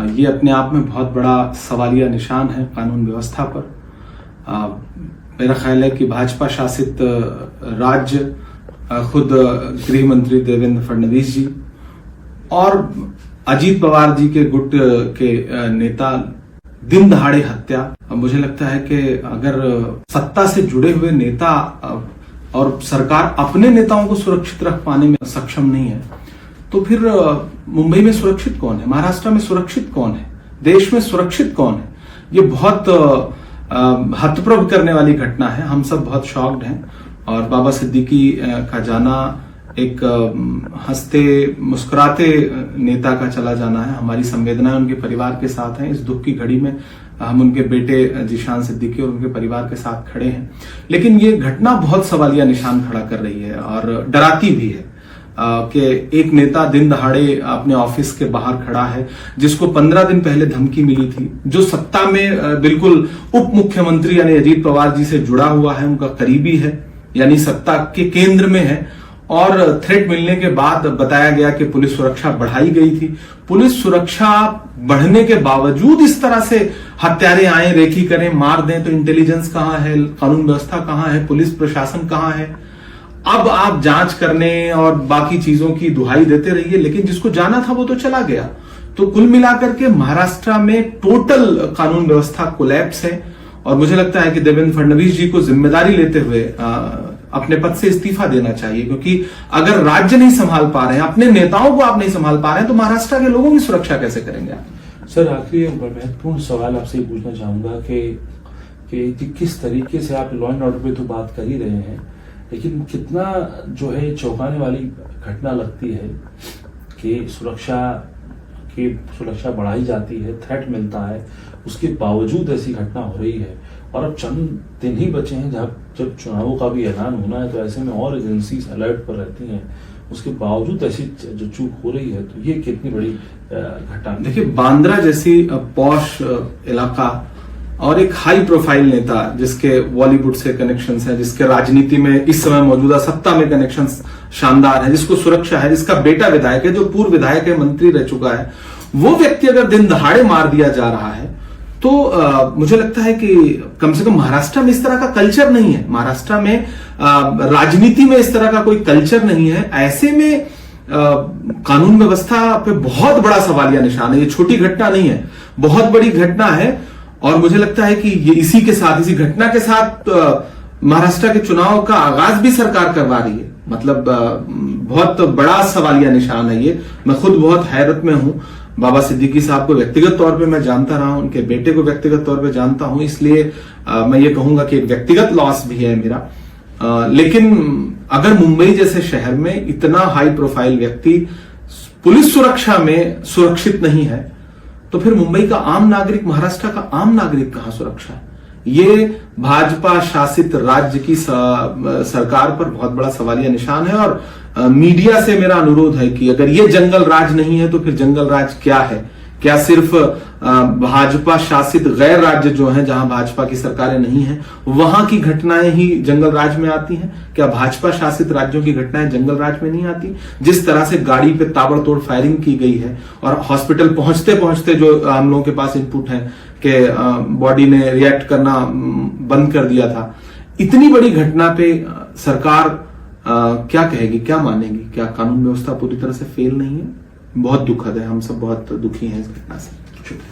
ये अपने आप में बहुत बड़ा सवालिया निशान है कानून व्यवस्था पर। मेरा ख्याल है कि भाजपा शासित राज्य, खुद गृह मंत्री देवेंद्र फडणवीस जी और अजीत पवार जी के गुट के नेता दिन दहाड़े हत्या, मुझे लगता है कि अगर सत्ता से जुड़े हुए नेता और सरकार अपने नेताओं को सुरक्षित रख पाने में सक्षम नहीं है, तो फिर मुंबई में सुरक्षित कौन है, महाराष्ट्र में सुरक्षित कौन है, देश में सुरक्षित कौन है? ये बहुत हतप्रभ करने वाली घटना है। हम सब बहुत शॉक्ड हैं और बाबा सिद्दीकी का जाना एक हंसते मुस्कुराते नेता का चला जाना है। हमारी संवेदनाएं उनके परिवार के साथ हैं। इस दुख की घड़ी में हम उनके बेटे जीशान सिद्दीकी और उनके परिवार के साथ खड़े हैं। लेकिन ये घटना बहुत सवालिया निशान खड़ा कर रही है और डराती भी है कि एक नेता दिन दहाड़े अपने ऑफिस के बाहर खड़ा है, जिसको 15 दिन पहले धमकी मिली थी, जो सत्ता में बिल्कुल उप मुख्यमंत्री यानी अजीत पवार जी से जुड़ा हुआ है, उनका करीबी है, यानी सत्ता के केंद्र में है, और थ्रेट मिलने के बाद बताया गया कि पुलिस सुरक्षा बढ़ाई गई थी। पुलिस सुरक्षा बढ़ने के बावजूद इस तरह से हत्यारे आए, रेकी करें, मार दें, तो इंटेलिजेंस कहां है, कानून व्यवस्था कहां है, पुलिस प्रशासन कहां है? अब आप जांच करने और बाकी चीजों की दुहाई देते रहिए, लेकिन जिसको जाना था वो तो चला गया। तो कुल मिलाकर के महाराष्ट्र में टोटल कानून व्यवस्था कोलैप्स है और मुझे लगता है कि देवेंद्र फडणवीस जी को जिम्मेदारी लेते हुए अपने पद से इस्तीफा देना चाहिए, क्योंकि अगर राज्य नहीं संभाल पा रहे हैं, अपने नेताओं को आप नहीं संभाल पा रहे हैं, तो महाराष्ट्र के लोगों की सुरक्षा कैसे करेंगे आप? सर, आखिरी महत्वपूर्ण सवाल आपसे पूछना चाहूंगा कि किस तरीके से आप लॉ एंड ऑर्डर पे तो बात कर ही रहे हैं, लेकिन कितना जो है चौंकाने वाली घटना लगती है कि सुरक्षा बढ़ाई जाती है, थ्रेट मिलता है, उसके बावजूद ऐसी घटना हो रही है। और अब चंद दिन ही बचे हैं जब चुनावों का भी ऐलान होना है, तो ऐसे में और एजेंसीज अलर्ट पर रहती हैं, उसके बावजूद ऐसी जो चूक हो रही है, तो ये कितनी बड़ी घटना। देखिए, बांद्रा जैसी पॉश इलाका और एक हाई प्रोफाइल नेता जिसके बॉलीवुड से कनेक्शंस हैं, जिसके राजनीति में इस समय मौजूदा सत्ता में कनेक्शंस शानदार है, जिसको सुरक्षा है, जिसका बेटा विधायक है, जो पूर्व विधायक है, मंत्री रह चुका है, वो व्यक्ति अगर दिन दहाड़े मार दिया जा रहा है, तो मुझे लगता है कि कम से कम महाराष्ट्र में इस तरह का कल्चर नहीं है। महाराष्ट्र में राजनीति में इस तरह का कोई कल्चर नहीं है। ऐसे में कानून व्यवस्था पे बहुत बड़ा सवालिया निशान है। ये छोटी घटना नहीं है, बहुत बड़ी घटना है। और मुझे लगता है कि ये इसी घटना के साथ महाराष्ट्र के चुनाव का आगाज भी सरकार करवा रही है। मतलब बहुत बड़ा सवालिया निशान है ये। मैं खुद बहुत हैरत में हूं। बाबा सिद्दीकी साहब को व्यक्तिगत तौर पे मैं जानता रहा हूं, उनके बेटे को व्यक्तिगत तौर पे जानता हूं, इसलिए मैं ये कहूंगा कि एक व्यक्तिगत लॉस भी है मेरा। लेकिन अगर मुंबई जैसे शहर में इतना हाई प्रोफाइल व्यक्ति पुलिस सुरक्षा में सुरक्षित नहीं है, तो फिर मुंबई का आम नागरिक, महाराष्ट्र का आम नागरिक कहां सुरक्षा है? ये भाजपा शासित राज्य की सरकार पर बहुत बड़ा सवालिया निशान है। और मीडिया से मेरा अनुरोध है कि अगर ये जंगल राज नहीं है, तो फिर जंगल राज क्या है? क्या सिर्फ भाजपा शासित गैर राज्य जो हैं, जहां भाजपा की सरकारें नहीं हैं, वहां की घटनाएं ही जंगल राज में आती हैं? क्या भाजपा शासित राज्यों की घटनाएं जंगल राज में नहीं आती? जिस तरह से गाड़ी पे ताबड़तोड़ फायरिंग की गई है और हॉस्पिटल पहुंचते पहुंचते जो हम लोगों के पास इनपुट है कि बॉडी ने रिएक्ट करना बंद कर दिया था, इतनी बड़ी घटना पे सरकार क्या कहेगी, क्या मानेगी? क्या कानून व्यवस्था पूरी तरह से फेल नहीं है? बहुत दुखद है, हम सब बहुत दुखी हैं इस घटना से। शुक्रिया।